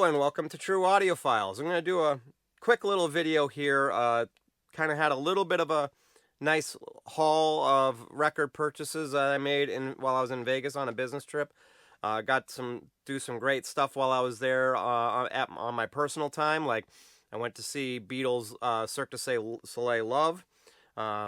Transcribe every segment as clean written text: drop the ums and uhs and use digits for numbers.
and welcome to True Audiophiles. I'm going to do a quick little video here. Kind of had a little bit of a nice haul of record purchases that I made while I was in Vegas on a business trip. Got do some great stuff while I was there on my personal time. Like I went to see Beatles Cirque du Soleil Love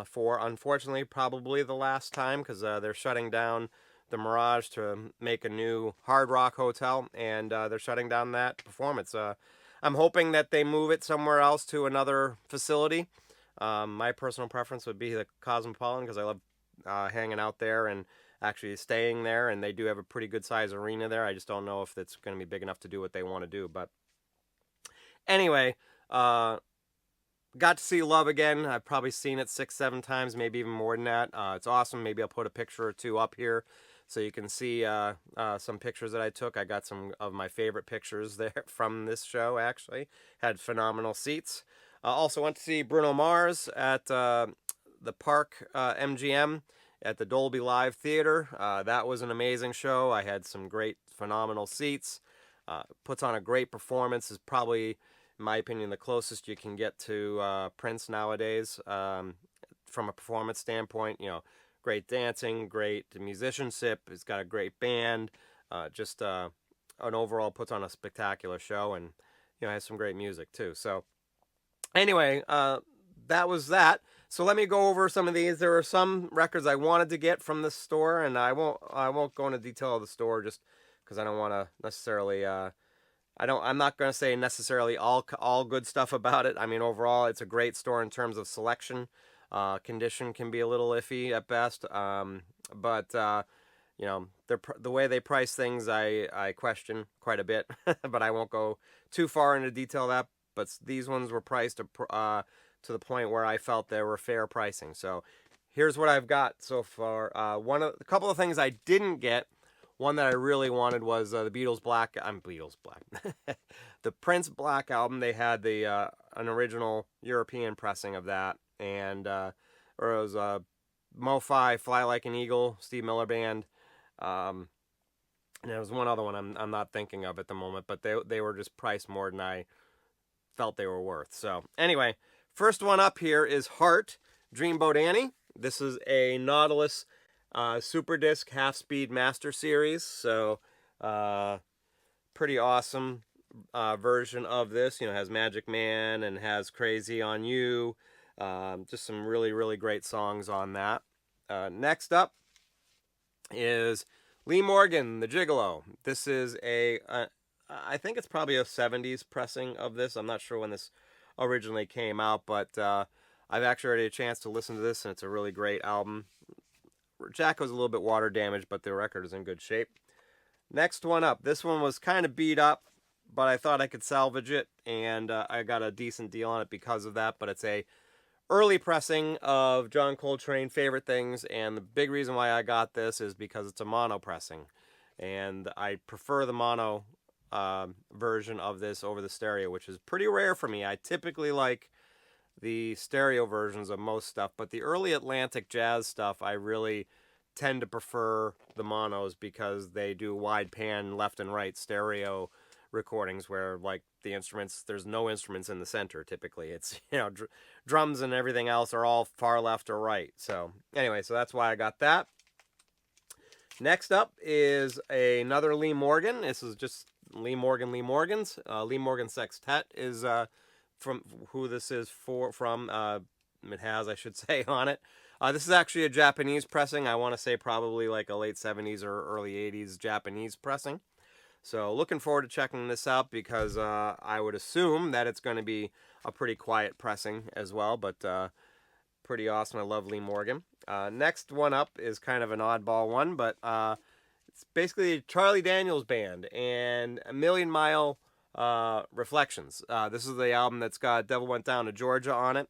for, unfortunately, probably the last time, because they're shutting down the Mirage to make a new Hard Rock hotel, and they're shutting down that performance. I'm hoping that they move it somewhere else to another facility. My personal preference would be the Cosmopolitan, because I love hanging out there and actually staying there, and they do have a pretty good size arena there. I just don't know if it's going to be big enough to do what they want to do. But anyway, got to see Love again. I've probably seen it 6-7 times, maybe even more than that. It's awesome. Maybe I'll put a picture or two up here so you can see some pictures that I took. I got some of my favorite pictures there from this show, actually. Had phenomenal seats. Also went to see Bruno Mars at the Park MGM at the Dolby Live Theater. That was an amazing show. I had some great, phenomenal seats. Puts on a great performance. Is probably, in my opinion, the closest you can get to Prince nowadays from a performance standpoint. You know, great dancing, great musicianship. He's got a great band. Just an overall puts on a spectacular show, and has some great music too. So anyway, that was that. So let me go over some of these. There are some records I wanted to get from the store, and I won't go into detail of the store just because I don't want to necessarily. I'm not going to say necessarily all good stuff about it. I mean, overall, it's a great store in terms of selection. Condition can be a little iffy at best, but the way they price things, I question quite a bit. But I won't go too far into detail of that. But these ones were priced to the point where I felt they were fair pricing. So here's what I've got so far. A couple of things I didn't get. One that I really wanted was the Beatles Black. The Prince Black album. They had an original European pressing of that, and or it was Mo-Fi, Fly Like an Eagle, Steve Miller Band. And there was one other one I'm not thinking of at the moment, but they were just priced more than I felt they were worth. So anyway, first one up here is Heart, Dreamboat Annie. This is a Nautilus Super Disc half-speed master series. So pretty awesome version of this. Has Magic Man and has Crazy on You. Just some really, really great songs on that. Next up is Lee Morgan, The Gigolo. This is I think it's probably a 70s pressing of this. I'm not sure when this originally came out, but I've actually had a chance to listen to this, and it's a really great album. Jacko's a little bit water damaged, but the record is in good shape. Next one up. This one was kind of beat up, but I thought I could salvage it, and I got a decent deal on it because of that. But it's a early pressing of John Coltrane, Favorite Things, and the big reason why I got this is because it's a mono pressing, and I prefer the mono version of this over the stereo, which is pretty rare for me. I typically like the stereo versions of most stuff, but the early Atlantic jazz stuff, I really tend to prefer the monos because they do wide pan left and right stereo recordings where, like, the instruments, there's no instruments in the center typically. It's, drums and everything else are all far left or right. So anyway, so that's why I got that. Next up is another Lee Morgan. This is just Lee Morgan's. Lee Morgan Sextet is from who this is from. It has, I should say, on it. This is actually a Japanese pressing. I want to say probably like a late 70s or early 80s Japanese pressing. So looking forward to checking this out because I would assume that it's going to be a pretty quiet pressing as well, but pretty awesome. I love Lee Morgan. Next one up is kind of an oddball one, but it's basically Charlie Daniels Band and A Million Mile Reflections. This is the album that's got Devil Went Down to Georgia on it.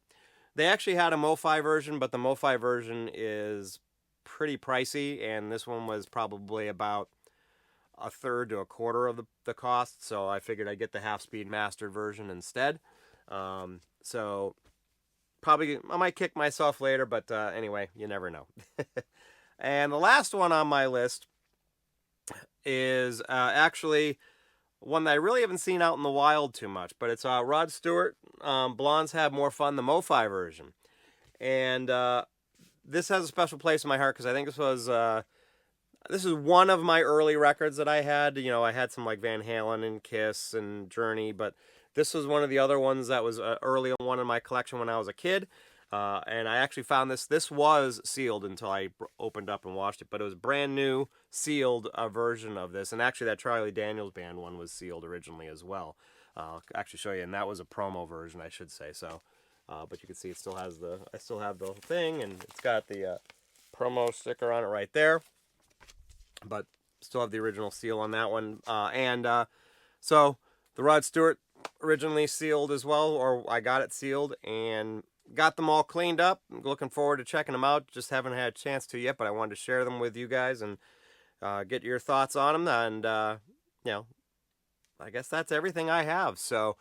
They actually had a Mo-Fi version, but the Mo-Fi version is pretty pricey, and this one was probably about a third to a quarter of the cost, so I figured I'd get the half-speed mastered version instead. So probably I might kick myself later, but anyway, you never know. And the last one on my list is actually one that I really haven't seen out in the wild too much, but it's Rod Stewart, Blondes Have More Fun, the MoFi version. And this has a special place in my heart because I think this is one of my early records that I had. You know, I had some like Van Halen and Kiss and Journey, but this was one of the other ones that was early one in my collection when I was a kid. And I actually found this. This was sealed until I opened up and watched it, but it was brand new, sealed version of this. And actually, that Charlie Daniels Band one was sealed originally as well. I'll actually show you, and that was a promo version, I should say. So, but you can see it still has I still have the thing, and it's got the promo sticker on it right there. But still have the original seal on that one. So the Rod Stewart originally sealed as well, or I got it sealed and got them all cleaned up. I'm looking forward to checking them out. Just haven't had a chance to yet, but I wanted to share them with you guys and get your thoughts on them. And, you know, I guess that's everything I have. So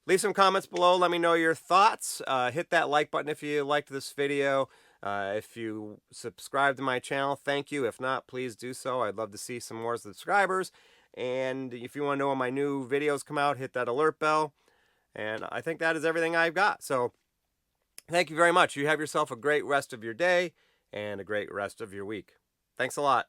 leave some comments below. Let me know your thoughts. Hit that like button if you liked this video. If you subscribe to my channel, thank you. If not, please do so. I'd love to see some more subscribers. And if you want to know when my new videos come out, hit that alert bell. And I think that is everything I've got. So thank you very much. You have yourself a great rest of your day and a great rest of your week. Thanks a lot.